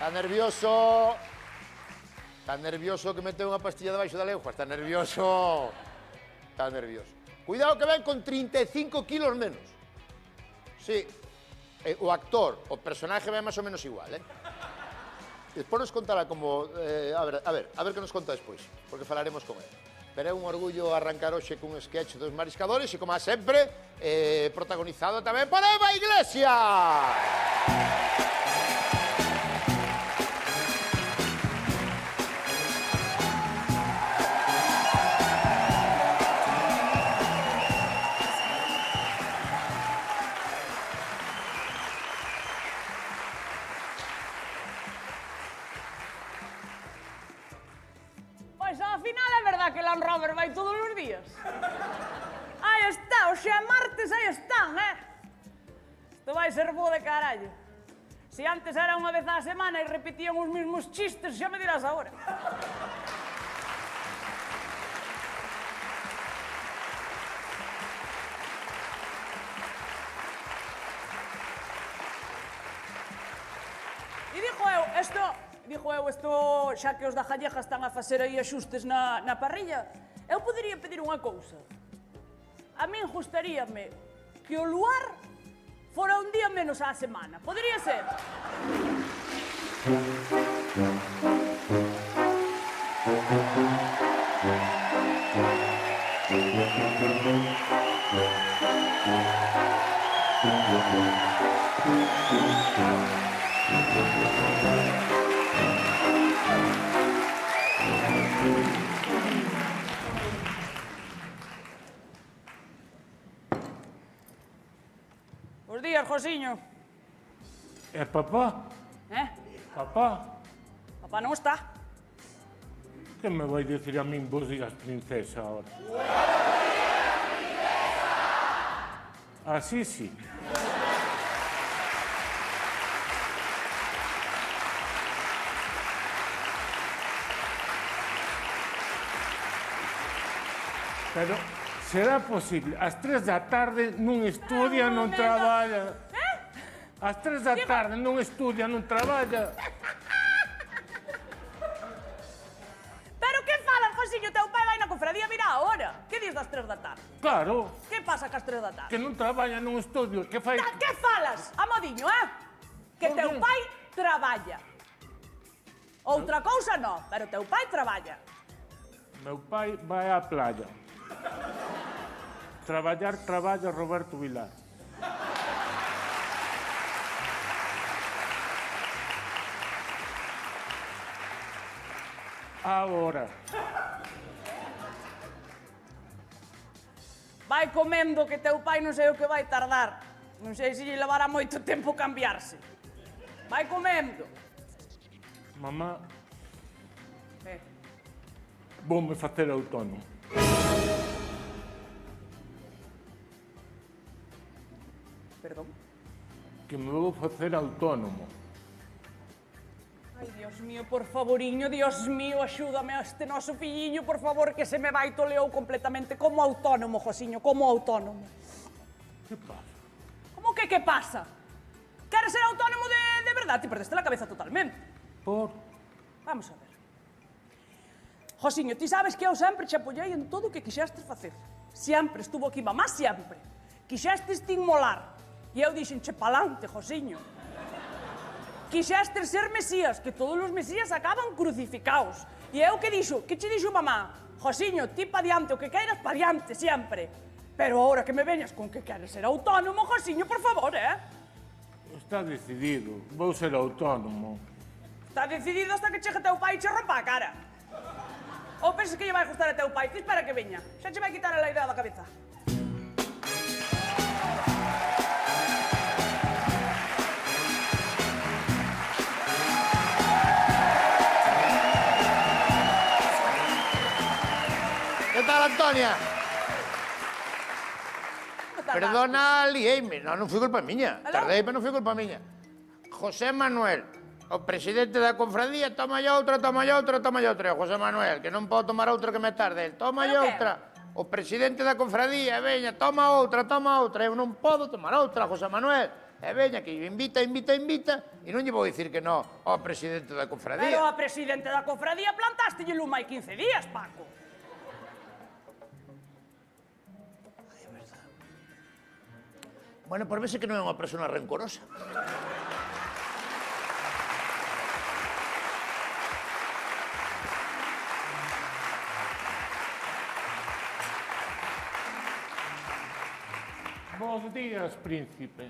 Está nervioso. Está nervioso que meteu unha pastilla debaixo da lengua. Está nervioso. Está nervioso. Cuidado que ven con 35 kilos menos. Sí. O actor, o personaje ven máis ou menos igual, Despois nos contará como... a ver que nos conta despois, porque falaremos con ele. Pero é un orgullo arrancar hoxe cun sketch dos mariscadores e, como a sempre, protagonizado tamén por Eva Iglesias! Pois ao final é verdad que Land Rover vai todos os días. Aí está, hoxe é martes, aí están, Isto vai ser bo de carallo. Se antes era unha vez á semana e repetían os mesmos chistes, xa me dirás agora. E dixo eu, xa que os da Calleja están a facer aí axustes na parrilla, eu podería pedir unha cousa. A min gustaríame que o luar fora un día menos á semana. Podería ser? Bos días, Josiño. É papá? Papá? Papá non está. Que me vai dicir a min vos digas princesa ahora? Así sí. Pero será posible? Ás 3 da tarde non estudia, non traballa. Ás 3 da tarde non estudia, non traballa. Pero que falas, Josiño? Teu pai vai na cofradía, mira a hora. Que dis das 3 da tarde? Claro, Que pasa cas 3 da tarde? que non traballa, non estudio, que fai... Que falas, amodiño, Que teu pai traballa. Outra cousa non, pero teu pai traballa. Meu pai vai á playa. Traballar, traballa Roberto Vilar. Agora. Vai comendo que teu pai non sei o que vai tardar. Non sei se lle levará moito tempo cambiarse. Vai comendo. Mamá, Eh, voume facer autónomo. Perdón. Que me vou facer autónomo. Ai, Dios mío, por favoriño, Dios mío, axúdame a este noso filliño, por favor, que se me vai toleou completamente como autónomo, Josiño, como autónomo. Que pasa? Como que pasa? Queres ser autónomo de verdade? Ti perdeste a cabeza totalmente. Por? Vamos a ver. Josiño, ti sabes que eu sempre che apoiei en todo o que quixestes facer. Sempre estuvo aquí mamá, sempre. Quixestes ti inmolar. E eu dixenche pa'lante, Josiño. Quixestes ser mesías, que todos os mesías acaban crucificados. E eu que dixo? Que che dixo mamá? Josiño, ti pa diante, o que queiras pa diante, sempre. Pero ahora que me veñas con que queres ser autónomo, Josiño, por favor, Está decidido. Vou ser autónomo. Está decidido hasta que chegue teu pai e che rompa a cara. Ou pensas que lle vai gustar a teu pai? Ti espera que veña. Xa che vai quitar a idea da cabeza. Que tal, Antonia? Perdona, liéime. Non foi culpa miña. Tardei, pero non foi culpa miña. José Manuel, o presidente da confradía, toma outra, toma outra, toma outra. José Manuel, que non podo tomar outra que me tarde. Toma outra. O presidente da confradía, veña, toma outra, toma outra. Eu non podo tomar outra, José Manuel. E veña que invita, e non lle vou dicir que no ao presidente da Pero cofradía. a presidente da cofradía plantástelle luma hai 15 días, Paco. Bueno, por verse que non é unha persona rencorosa. Bos días, príncipe.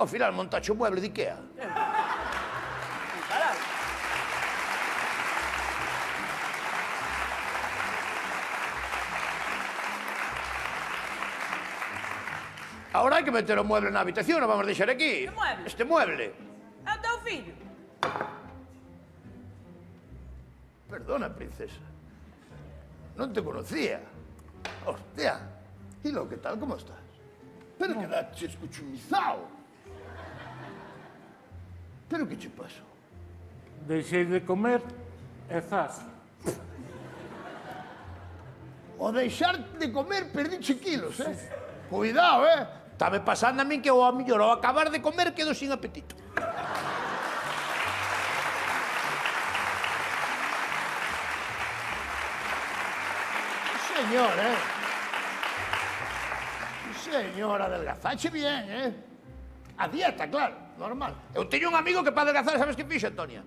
Ao final montache un mueble de Ikea. Carai. Ahora hai que meter o mueble na habitación, non vamos deixar aquí. Que mueble? Este mueble. É o teu fillo. Perdona, princesa. Non te conocía. Hostia. ¿Y lo que tal? ¿Cómo estás? Pero quedaste escuchumizado. ¿Pero que che pasou? Deixei de comer e zas. O deixar de comer perdiche kilos, eh? Cuidado, eh? Estame pasando a min que ao mellor ao acabar de comer quedo sin apetito. Señor, eh? Señor, adelgazache bien, eh? A dieta, claro, normal. Eu teño un amigo que para adelgazar, sabes que fixo, Antonia?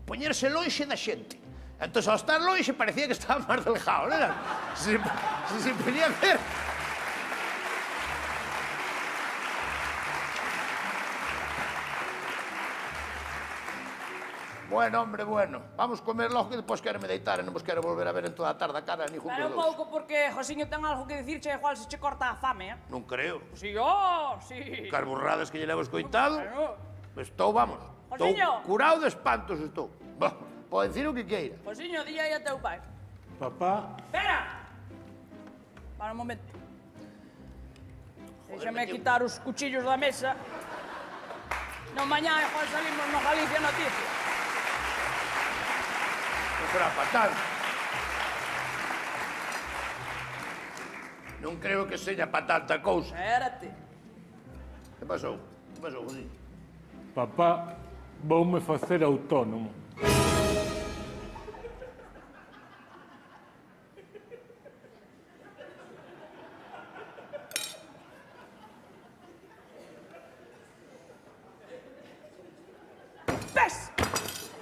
Poñerse lonxe da xente. Entón, ao estar lonxe, parecía que estaba máis delgado, non era? Se ponía a ver... Bueno, hombre, bueno. Vamos comer logo que depois quéreme deitar e non vos quero volver a ver en toda a tarde a cara ni junto Pero un dos. pouco porque Josiño ten algo que dicirche, igual se che corta a fame, eh? Non creo. Si, oh, si. Cas burradas que lle levo escoitado. Claro. Estou, vamos. Estou Josiño. curado de espantos, estou. Bah, pode dicir o que queira. Josiño, di aí a teu pai. Papá, Espera! Para un momento. Déxame quitar os cuchillos da mesa. Non mañá, igual salimos no Galicia Noticias. Non será para tanto. Non creo que seña para tanta cousa. Espérate. Que pasou? Que pasou, José? papá, voume facer autónomo. Ves?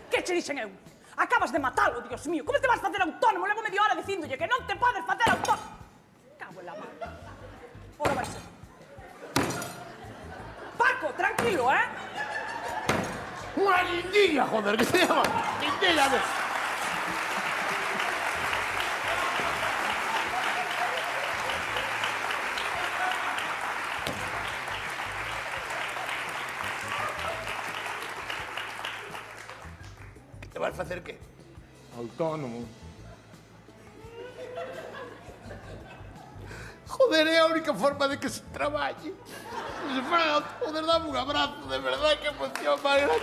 Que che dixen eu? Acabas de matalo, Dios mío. Como te vas facer autónomo? Levo media hora dicíndolle que non te podes facer autónomo. Cago en la mano. Ora vai ser. Paco, tranquilo, eh? Unha guindilla, joder, que se llama. Guindilla, ves. Te vas facer que? Autónomo. Joder, é a única forma de que se traballe. Se fuera a poder darme un abrazo, de verdad, que emoción máis grande.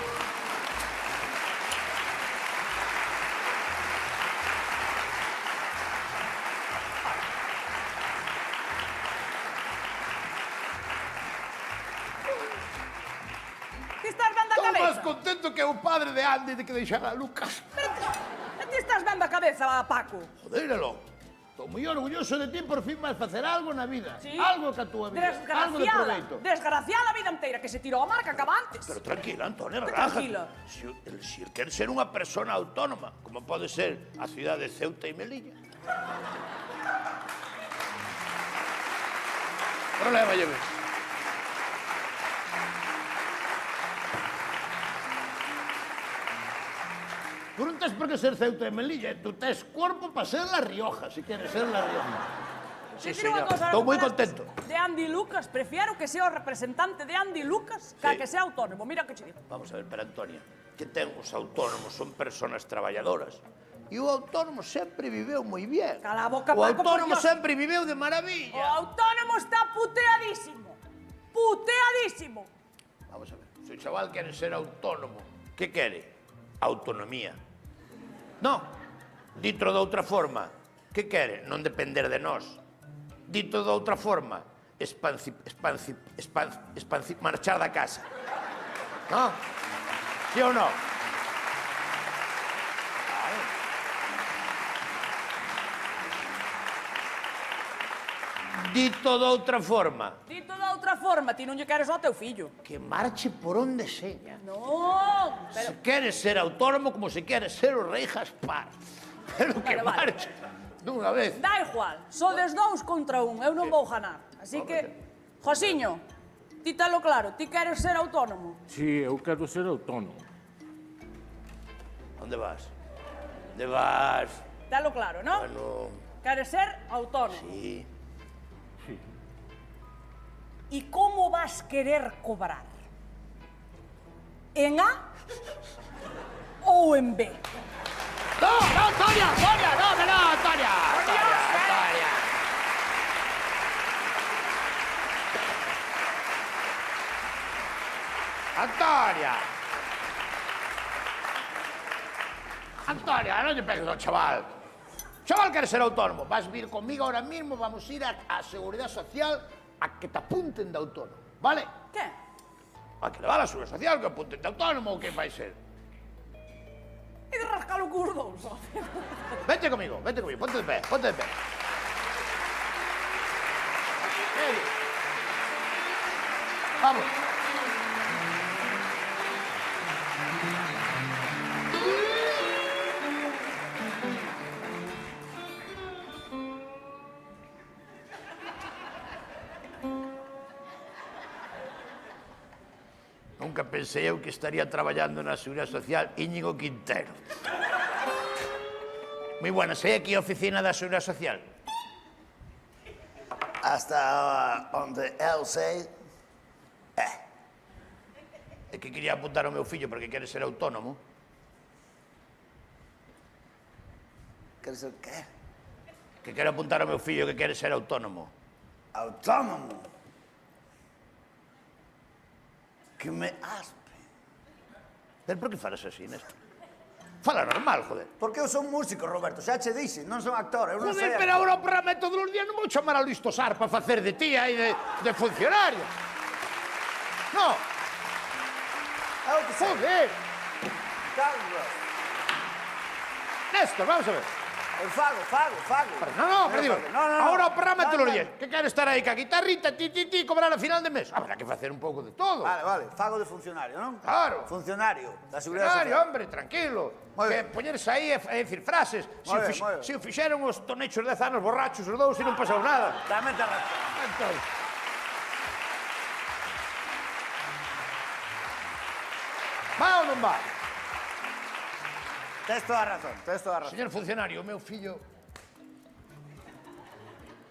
Ti estás vendo a Estou máis cabeza? contento que o padre de Andy de que deixara a Lucas. E ti estás vendo a cabeza, Paco? Joder, loco. Estou moi orgulloso de ti, por fin vas facer algo na vida. Sí. Algo ca túa vida. Algo de proveito. Desgraciada a vida inteira, que se tirou a marca acaba antes. Pero tranquila, Antonio, Que relájate. tranquila? Si quer ser unha persona autónoma, como pode ser a cidade de Ceuta e Melilla. Problema, lleve. Tú non tes por que ser Ceuta e Melilla, tú tes corpo para ser La Rioja, si queres ser La Rioja. Sí, Dicir unha señor. cosa, Estou moi falaste contento. De Andy Lucas, prefiero que sea o representante de Andy Lucas que Sí. que sea autónomo. Mira que che digo. Vamos a ver, pero Antonia, que ten os autónomos son personas traballadoras. E o autónomo sempre viveu moi bien. Cala a boca, O Paco, autónomo por Dios. sempre viveu de O maravilla. autónomo está puteadísimo. Puteadísimo. Vamos a ver, se o chaval quere ser autónomo, que quere? Autonomía. No, Dito de outra forma, que quere? Non depender de nós. Dito de outra forma, marchar da casa. Non? Sí ou non? Dito de outra forma, Dito de outra forma, ti non lle queres ao teu fillo. que marche por onde seña. Non, pero... Se queres ser autónomo como se queres ser o rei Gaspar. Pero que Vale, vale. marche dunha vez. Da igual, sodes 2 contra 1, eu non vou ganar. Así que, Josiño, ti talo claro, ti queres ser autónomo. Sí, eu quero ser autónomo. Onde vas? Onde vas? Talo claro, non? Bueno, Queres ser autónomo. sí. Sí. E como vas querer cobrar? En A ou en B? ¡No, no, Antonia! ¡Antonia! ¡No, que no, Antonia! ¡Antonia! ¡Antonia! ¡Antonia! Antonia, non lle pegues ao chaval. O chaval quere ser autónomo. Vas vir comigo ahora mismo, vamos ir á Seguridade Social a que te apunten de autónomo, vale? Que? A que le va a la Seguridade Social, que apunten de autónomo ou que vai ser. E de rascalo cos dous, ó. Vente conmigo, ponte de pé, ponte de pé. Vení. Vamos. Nunca pensei eu que estaría traballando na Seguridade Social Íñigo Quintero. Moi buenas, hai aquí a oficina da Seguridade Social. Hasta onde eu sei, É que quería apuntar ao meu fillo porque quere ser autónomo. quer ser qué? Que quero apuntar ao meu fillo que quere ser autónomo. Autónomo. Que me aspe. Pero por que falas así, Néstor? Fala normal, joder. Porque eu son músico, Roberto, xa che dixen, non son actor, eu non sei Joder, pero actor. agora o programa de todos os días non vou chamar a Luis Tosar para facer de tía e de funcionario. No, Eu que sei. joder. Carlos. Néstor, vamos a ver. Eu fago. No, pero digo, No. ahora o programa de No, todos os no. días. Que quero estar aí ca guitarrita, ti, cobrar a final de mes. Habrá que facer un pouco de todo. Vale, fago de funcionario, non? Claro. Funcionario da Seguridade Funcionario, Social. hombre, tranquilo. Moi Que ben. poñerse aí e dicir frases. Moi ben, moi ben. Se o fixeron os tonechos de 10 anos borrachos os dous e non pasou nada. Tamén te razón. Entón, va ou non va? Tes toda a razón. Señor funcionario, o meu fillo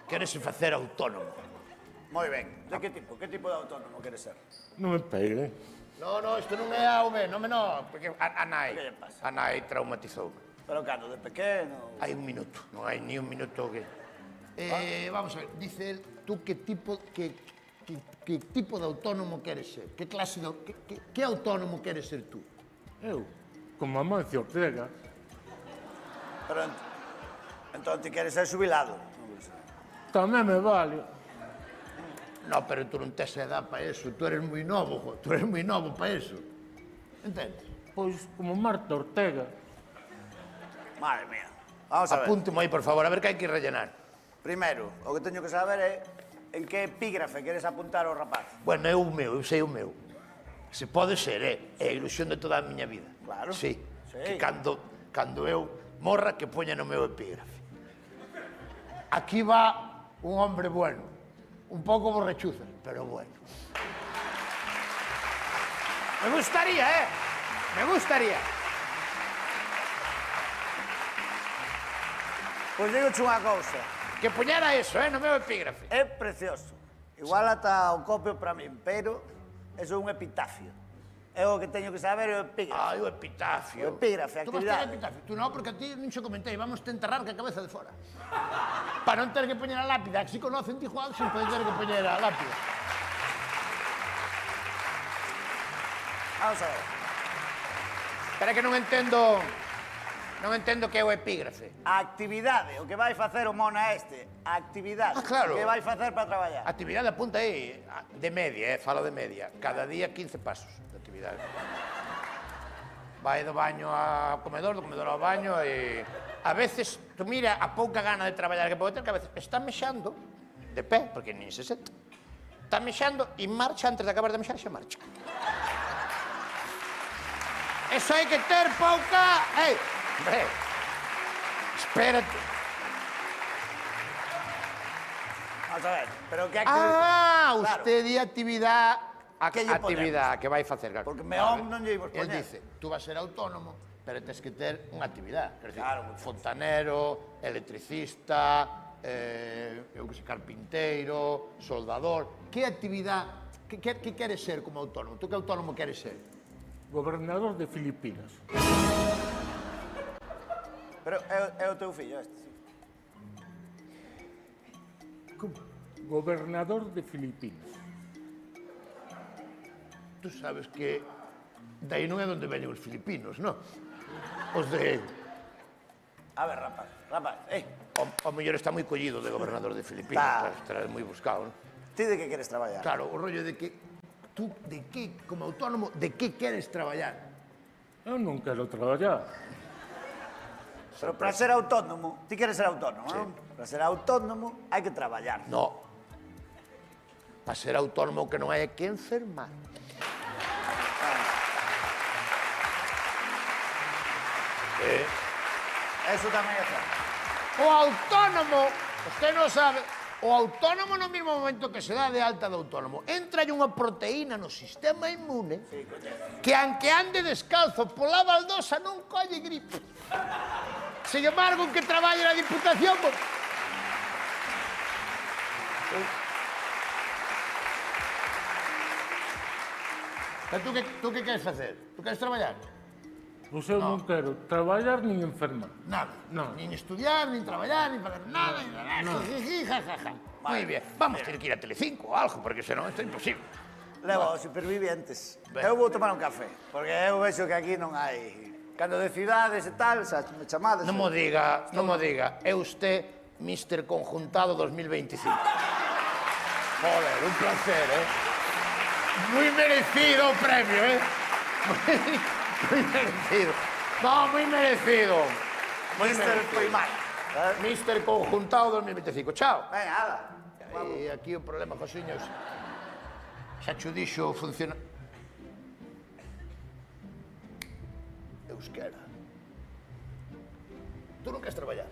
quérese facer autónomo. Moi ben. De que tipo? Que tipo de autónomo queres ser? Non me pegue. No, isto non é A ou B, non me no, porque a nai, Que lle pasa? a nai traumatizou. Pero cando, de pequeno? Hai un minuto, non hai ni un minuto que... Vamos a ver, dice él, tú que tipo de autónomo queres ser? Que clase de... Que autónomo queres ser tú? Eu, como Amancio Ortega. Pero entón ti queres ser xubilado. Tamén me vale. No, pero tú non tes edad para eso, tú eres moi novo, tú eres moi novo para eso. Entendes? Pois como Marta Ortega. Madre mía. Vamos a ver. Apúntemo aí, por favor, a ver que hai que rellenar. Primeiro, o que teño que saber é en que epígrafe queres apuntar ao rapaz. Bueno, é o meu, eu sei o meu. Se pode ser, é a ilusión de toda a miña vida. Claro. Sí. Sí. Que cando eu morra, que poña no meu epígrafe. Aquí va un hombre bueno. Un pouco borrachuza, pero bueno. Me gustaría, Me gustaría. Pois digoche unha cousa. Que poñera eso, no meu epígrafe. É precioso. Igual ata o copio para min, pero eso é un epitafio. É o que teño que saber é o epígrafe. Ai, o epitafio. O epígrafe, Tú vas actividade. ter epitafio. Tú non, porque a ti non xo comentei. Vamos te enterrar ca cabeza de fora. Para non ter que poñer a lápida. Que si conocen ti, Juan, sin poder ter que poñer a lápida. Vamos a ver. Espera que non entendo... Non entendo que é o epígrafe. A actividade, o que vai facer o mona este. A actividade, claro. o que vai facer para traballar. Actividade apunta aí, de media, falo de media. Cada día 15 pasos de actividade. Vai do baño ao comedor, do comedor ao baño e... A veces, tú mira a pouca gana de traballar que pode ter, que a veces está mexando, de pé, porque nin se senta. Está mexando e marcha antes de acabar de mexar, xa marcha. Eso hai que ter pouca... Ei, hombre, espérate. Vamos a ver, pero que actividade... Ah, Claro. usted di actividade... Que lle actividade que vai facer. Claro. Porque meón non lle imos Él poñer. dice, tú vas a ser autónomo, pero tens que ter unha actividade. Quer decir, Claro, mucho. fontanero, electricista, eu que sei, carpinteiro, soldador. Que actividade, que queres ser como autónomo? Tú que autónomo queres ser? Gobernador de Filipinas. Pero é o teu fillo este, sí. Gobernador de Filipinas. Tú sabes que dai non é onde veñen os filipinos, non? Os de... A ver, rapaz, O mellor está moi collido de gobernador de Filipinas, Está. estará moi buscado, non? ti de que queres traballar? Claro, o rollo de que tú, de que, como autónomo, de que queres traballar? Eu non quero traballar. Pero para ser autónomo, ti queres ser autónomo, non? Para ser autónomo hai que traballar. No. Para ser autónomo que non hai que enfermar. Eso tamén é certo. O autónomo, usted non sabe, o autónomo no mesmo momento que se dá de alta de autónomo, entra unha proteína no sistema inmune que aunque ande descalzo pola baldosa non colle gripe. Sin embargo, que traballe na Diputación... Tú que queres facer? Tú queres traballar? Pois eu non quero traballar nin enfermar. Nada. No. Nin estudiar, nin traballar, nin facer nada. Jiji, jajaja. Muy bien. Vamos ter que ir a Telecinco ou algo, porque senón isto é imposible. Levo os supervivientes. Ben. Eu vou tomar un café, porque eu vexo que aquí non hai... Cando de cidades e tal, xa me chamades... Non mo diga, non mo diga. É usted Mr. Conjuntado 2025. Joder, un placer, Muy merecido o premio, Muy merecido. No, muy merecido. Muy Mister merecido. Poimar. Mr. Conjuntado 2025. Chao. Ben, ala. E aquí o problema, Josiños, xa cho dixo funciona... Euskera. Tú non queres traballar,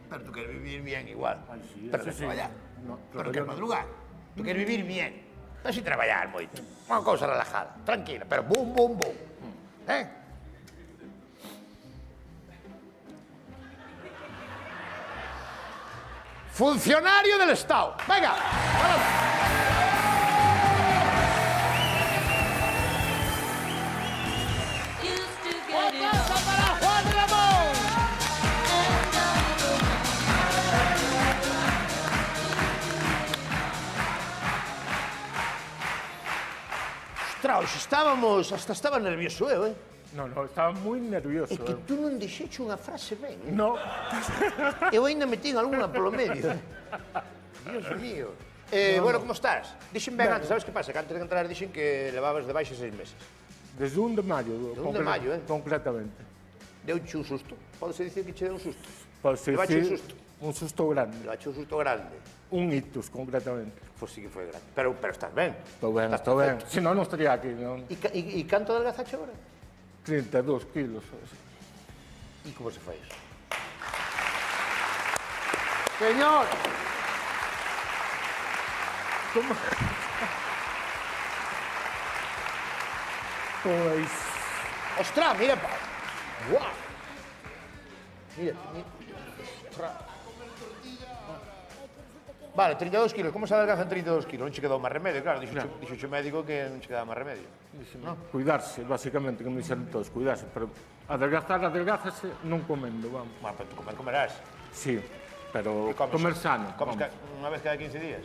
pero tú queres vivir bien igual. Ai, sí, Pero eso queres sí. traballar. No, Pero traballar queres no. madrugar. Tú queres vivir bien. Pero sin traballar moito. Unha cousa relajada, tranquila, pero bum, bum, bum. Funcionario del Estado. Venga, vamos. ¡Aplauso para Juan Ramón! Ostras, hoxe estábamos... Hasta estaba nervioso eu, Non, estaba moi nervioso. É que tú non dixeche unha frase ben, No, Eu ainda metín algunha polo medio. Dios mío. Bueno, como estás? Dixen ben antes, sabes que pasa? Que antes de entrar dixen que levabas de baixa 6 meses. desde 1 de maio. De 1 de maio, Concretamente. Deuche un susto. Podese dicir que che deu un susto. Pois Levache un dicir, susto. un susto grande. Levache un susto grande. Un ictus, concretamente. Pois sí que foi grande. Pero estás ben. Estou ben, Estás estou ben. perfecto. Se non, non estaría aquí. Non? E canto adelgazache agora? 32 kilos. E como se fai eso? Señor! Como? Pois... Ostras, mira, pa. Guau. Mira. Ostras. Vale, 32 kilos. Como se adelgazan 32 kilos? Non che quedou máis remedio, claro. Dixo o médico que non che quedaba máis remedio. Cuidarse, basicamente, que me dixeron todos, cuidarse, pero adelgázase non comendo, vamos. Bueno, pero tú comerás. Sí, pero Que comes? comer sano. Comes vamos. unha vez cada 15 días?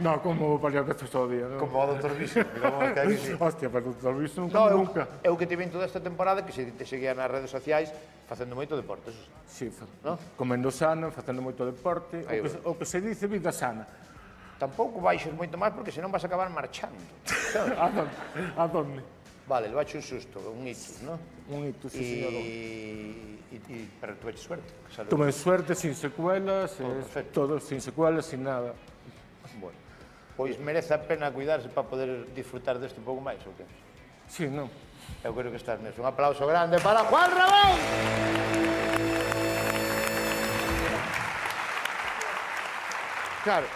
No, como varias veces ao día. No? Como o doutor Viso. Digamos que hai que sí. Hostia, pero o visto nunca, No, nunca. eu que te vin toda esta temporada que se te seguía nas redes sociais facendo moito deporte, eso sí. Sí, No? comendo sano, facendo moito deporte, Aí o que se dice vida sana. Tampouco baixes moito máis porque senón vas a acabar marchando. sabes? A donde? Vale, le baixo un susto, un ictus, ¿no? Un hito, sí, señor. Pero tuve suerte. Salud. Tuve suerte, sin secuelas, perfecto. todo sin secuelas, sin nada. Bueno, pois merece a pena cuidarse para poder disfrutar deste un pouco máis, ou que? Sí, non. Eu creo que estás neso. Un aplauso grande para Juan Ramón! Claro.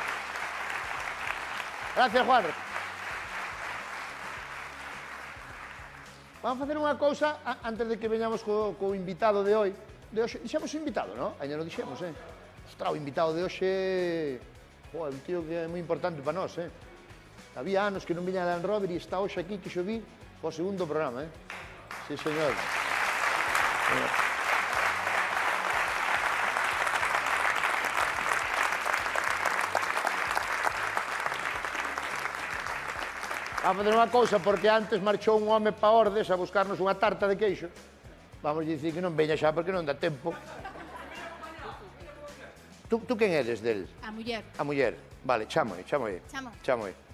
Gracias, Juan. Vamos a facer unha cousa antes de que veñamos co invitado de hoy. De hoxe, dixemos o invitado, non? Ainda non dixemos, Ostras, o invitado de hoxe... Joder, un tío que é moi importante para nós, Había anos que non viña a Land Rover e está hoxe aquí, que xo vi, po segundo programa, Sí, señor. Vamos a fazer unha cousa, porque antes marchou un home pa Ordes a buscarnos unha tarta de queixo. Vamos dicir que non veña xa porque non dá tempo. Tú quen eres del? A muller. A muller. Vale, chámoe. Chamo. Chámoe.